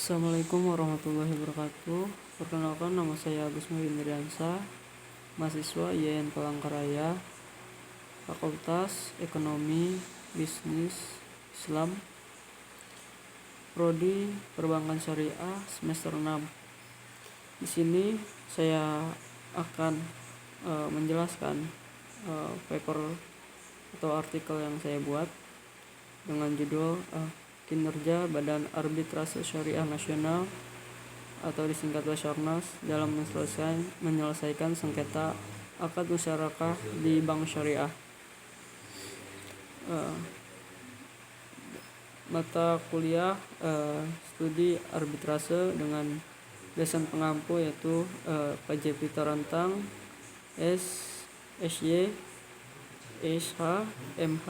Assalamualaikum warahmatullahi wabarakatuh. Perkenalkan, nama saya Agus Murindriansa, mahasiswa IAIN Palangkaraya, Fakultas Ekonomi Bisnis Islam, Prodi Perbankan Syariah semester 6. Di sini saya akan menjelaskan paper atau artikel yang saya buat dengan judul Kinerja Badan Arbitrase Syariah Nasional atau disingkat Basarnas dalam menyelesaikan sengketa akad musyarakah di bank syariah. Mata kuliah studi arbitrase dengan dosen pengampu yaitu Pak Jepi Tarantang, SY, SH, MH,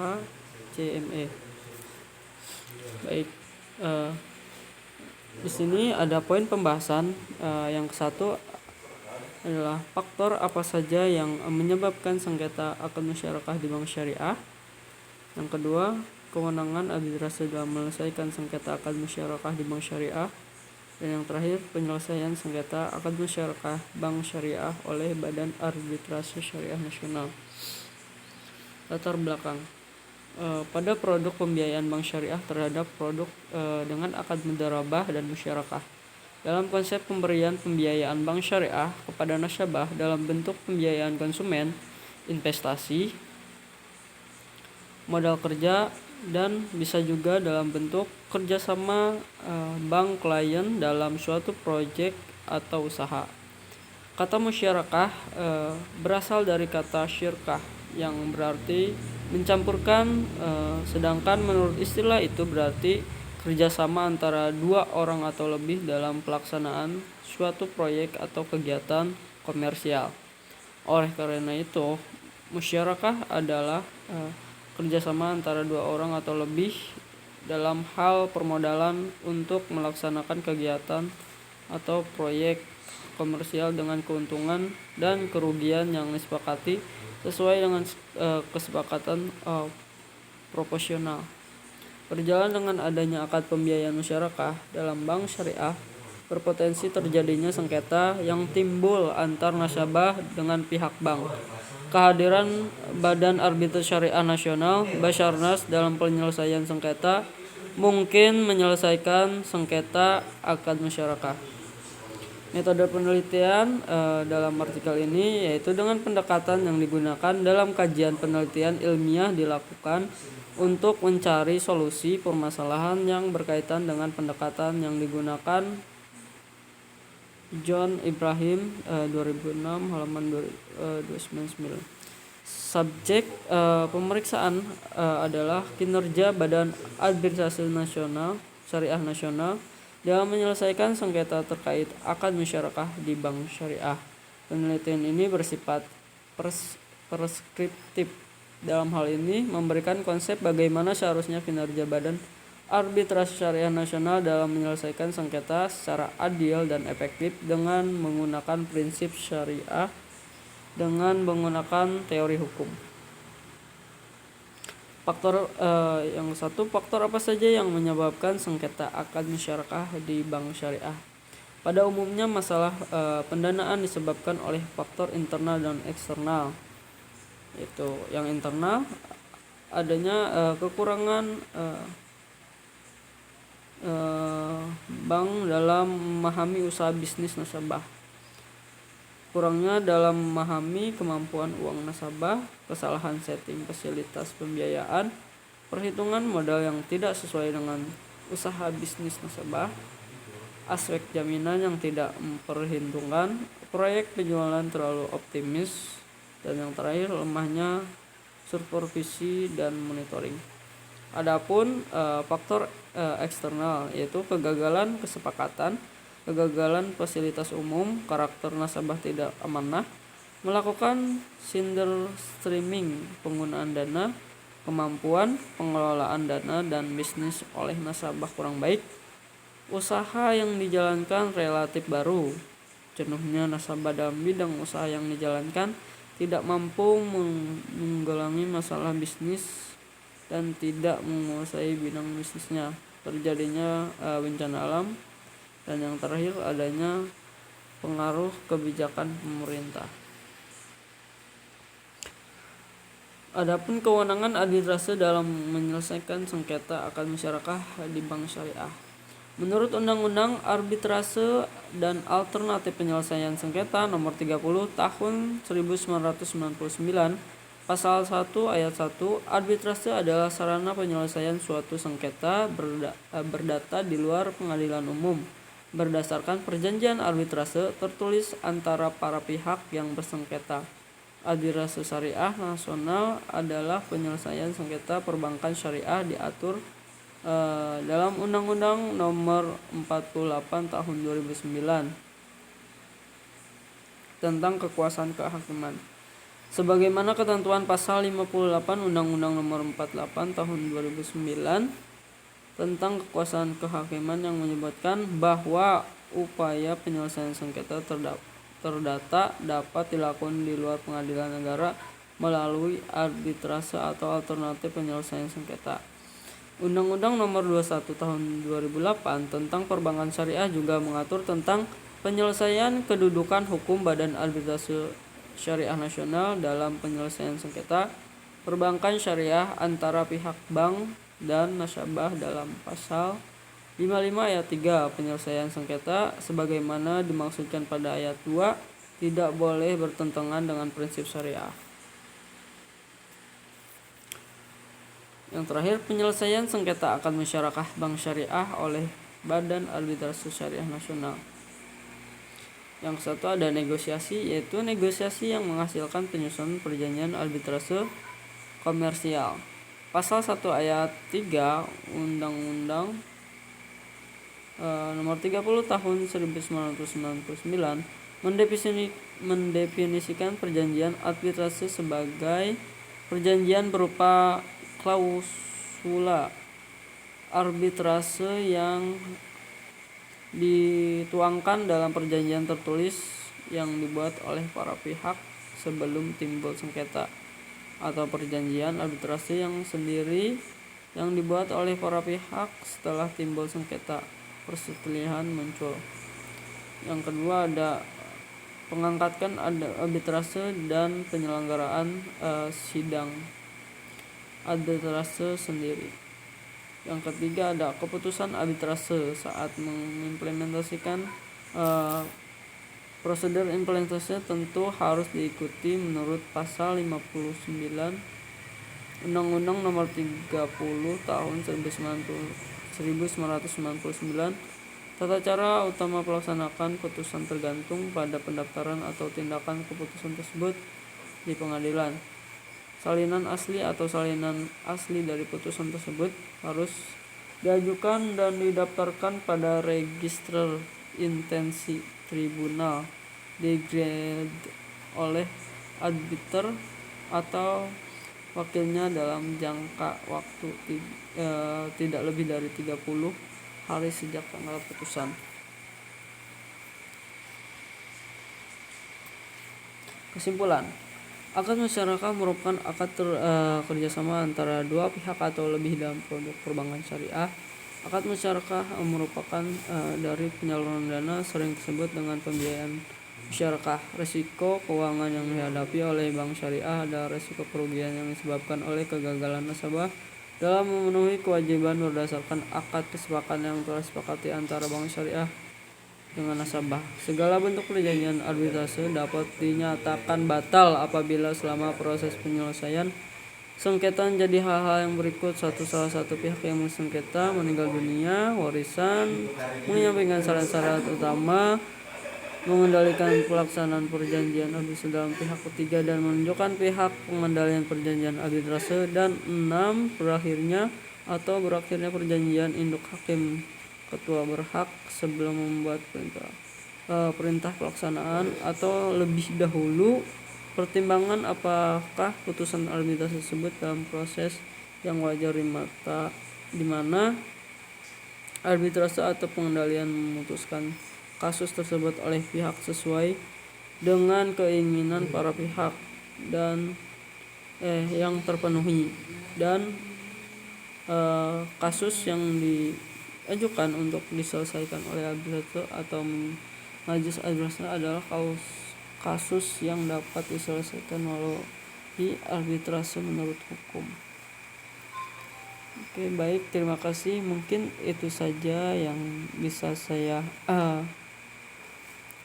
CME. Baik, di sini ada poin pembahasan. Yang ke-1 adalah faktor apa saja yang menyebabkan sengketa akad musyarakah di bank syariah. Yang kedua, kewenangan arbitrase dalam menyelesaikan sengketa akad musyarakah di bank syariah. Dan yang terakhir, penyelesaian sengketa akad musyarakah bank syariah oleh Badan Arbitrase Syariah Nasional. Latar belakang. Pada produk pembiayaan bank syariah terhadap produk dengan akad mudharabah dan musyarakah. Dalam konsep pemberian pembiayaan bank syariah kepada nasabah dalam bentuk pembiayaan konsumen, investasi, modal kerja, dan bisa juga dalam bentuk kerjasama bank klien dalam suatu proyek atau usaha. Kata musyarakah berasal dari kata syirkah yang berarti mencampurkan, sedangkan menurut istilah itu berarti kerjasama antara dua orang atau lebih dalam pelaksanaan suatu proyek atau kegiatan komersial. Oleh karena itu, musyarakah adalah kerjasama antara dua orang atau lebih dalam hal permodalan untuk melaksanakan kegiatan atau proyek komersial dengan keuntungan dan kerugian yang disepakati sesuai dengan kesepakatan proporsional. Berjalan dengan adanya akad pembiayaan musyarakah dalam bank syariah, berpotensi terjadinya sengketa yang timbul antar nasabah dengan pihak bank. Kehadiran Badan Arbitrase Syariah Nasional Basarnas dalam penyelesaian sengketa mungkin menyelesaikan sengketa akad musyarakah. Metode penelitian dalam artikel ini yaitu dengan pendekatan yang digunakan dalam kajian penelitian ilmiah dilakukan untuk mencari solusi permasalahan yang berkaitan dengan pendekatan yang digunakan. John Ibrahim 2006 halaman 299. Subjek pemeriksaan adalah kinerja Badan Arbitrase Nasional Syariah Nasional dalam menyelesaikan sengketa terkait akad musyarakah di bank syariah. Penelitian ini bersifat preskriptif. Dalam hal ini memberikan konsep bagaimana seharusnya kinerja Badan Arbitrase Syariah Nasional dalam menyelesaikan sengketa secara adil dan efektif dengan menggunakan prinsip syariah dengan menggunakan teori hukum. Yang satu, faktor apa saja yang menyebabkan sengketa akad musyarakah di bank syariah? Pada umumnya masalah pendanaan disebabkan oleh faktor internal dan eksternal. Itu yang internal adanya kekurangan bank dalam memahami usaha bisnis nasabah. Kurangnya dalam memahami kemampuan uang nasabah, kesalahan setting fasilitas pembiayaan, perhitungan modal yang tidak sesuai dengan usaha bisnis nasabah, aspek jaminan yang tidak memperhitungkan, proyek penjualan terlalu optimis, dan yang terakhir lemahnya supervisi dan monitoring. Adapun faktor eksternal yaitu kegagalan kesepakatan, kegagalan fasilitas umum, karakter nasabah tidak amanah, melakukan cinder streaming penggunaan dana, kemampuan pengelolaan dana dan bisnis oleh nasabah kurang baik, usaha yang dijalankan relatif baru, jenuhnya nasabah dalam bidang usaha yang dijalankan, tidak mampu menanggulangi masalah bisnis dan tidak menguasai bidang bisnisnya, terjadinya bencana alam, Dan yang terakhir, adanya pengaruh kebijakan pemerintah. Adapun kewenangan arbitrase dalam menyelesaikan sengketa akad musyarakah di bank syariah. Menurut Undang-Undang Arbitrase dan Alternatif Penyelesaian Sengketa Nomor 30 Tahun 1999, Pasal 1 Ayat 1, arbitrase adalah sarana penyelesaian suatu sengketa berdata di luar pengadilan umum berdasarkan perjanjian arbitrase tertulis antara para pihak yang bersengketa. Arbitrase syariah nasional adalah penyelesaian sengketa perbankan syariah diatur dalam Undang-Undang Nomor 48 Tahun 2009 tentang kekuasaan kehakiman. Sebagaimana ketentuan pasal 58 Undang-Undang Nomor 48 Tahun 2009 tentang kekuasaan kehakiman yang menyebutkan bahwa upaya penyelesaian sengketa terdata dapat dilakukan di luar pengadilan negara melalui arbitrase atau alternatif penyelesaian sengketa. Undang-Undang Nomor 21 Tahun 2008 tentang Perbankan Syariah juga mengatur tentang penyelesaian kedudukan hukum Badan Arbitrase Syariah Nasional dalam penyelesaian sengketa perbankan syariah antara pihak bank dan nasabah dalam pasal 55 ayat 3. Penyelesaian sengketa sebagaimana dimaksudkan pada ayat 2 tidak boleh bertentangan dengan prinsip syariah. Yang terakhir, penyelesaian sengketa akad musyarakah bank syariah oleh Badan Arbitrase Syariah Nasional. Yang satu ada negosiasi, yaitu negosiasi yang menghasilkan penyusunan perjanjian arbitrase komersial. Pasal 1 ayat 3 Undang-Undang Nomor 30 Tahun 1999 mendefinisikan perjanjian arbitrase sebagai perjanjian berupa klausula arbitrase yang dituangkan dalam perjanjian tertulis yang dibuat oleh para pihak sebelum timbul sengketa, atau perjanjian arbitrase yang sendiri yang dibuat oleh para pihak setelah timbul sengketa perselisihan muncul. Yang kedua ada pengangkatan arbitrase dan penyelenggaraan sidang arbitrase sendiri. Yang ketiga ada keputusan arbitrase saat mengimplementasikan prosedur implementasinya tentu harus diikuti menurut pasal 59 Undang-Undang Nomor 30 Tahun 1999. Tata cara utama pelaksanakan putusan tergantung pada pendaftaran atau tindakan keputusan tersebut di pengadilan. Salinan asli atau salinan asli dari putusan tersebut harus diajukan dan didaftarkan pada register intensi tribunal degrade oleh arbiter atau wakilnya dalam jangka waktu tidak lebih dari 30 hari sejak tanggal putusan. Kesimpulan, akad musyarakah merupakan akad kerjasama antara dua pihak atau lebih dalam produk perbankan syariah. Akad musyarakah merupakan dari penyaluran dana, sering disebut dengan pembiayaan musyarakah. Risiko keuangan yang dihadapi oleh bank syariah adalah risiko kerugian yang disebabkan oleh kegagalan nasabah dalam memenuhi kewajiban berdasarkan akad kesepakatan yang telah disepakati antara bank syariah dengan nasabah. Segala bentuk perjanjian arbitrase dapat dinyatakan batal apabila selama proses penyelesaian sengketa menjadi hal-hal yang berikut. Salah satu pihak yang bersengketa meninggal dunia, warisan, menyampaikan syarat-syarat utama, mengendalikan pelaksanaan perjanjian arbitrase dalam pihak ketiga dan menunjukkan pihak pengendalian perjanjian arbitrase, dan 6. Berakhirnya perjanjian induk hakim ketua berhak sebelum membuat perintah pelaksanaan atau lebih dahulu pertimbangan apakah putusan arbitrase tersebut dalam proses yang wajar di mana arbitrase atau pengendalian memutuskan kasus tersebut oleh pihak sesuai dengan keinginan para pihak dan yang terpenuhi, dan kasus yang diajukan untuk diselesaikan oleh arbitrator atau majelis arbitrase adalah kasus yang dapat diselesaikan melalui arbitrase menurut hukum. Oke, baik, terima kasih. Mungkin itu saja yang bisa saya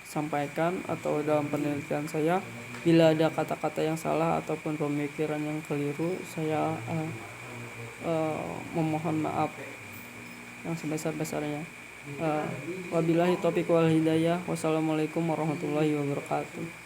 sampaikan atau dalam penelitian saya. Bila ada kata-kata yang salah ataupun pemikiran yang keliru, saya memohon maaf yang sebesar-besarnya. Wabillahi taufiq wal hidayah. Wassalamualaikum warahmatullahi wabarakatuh.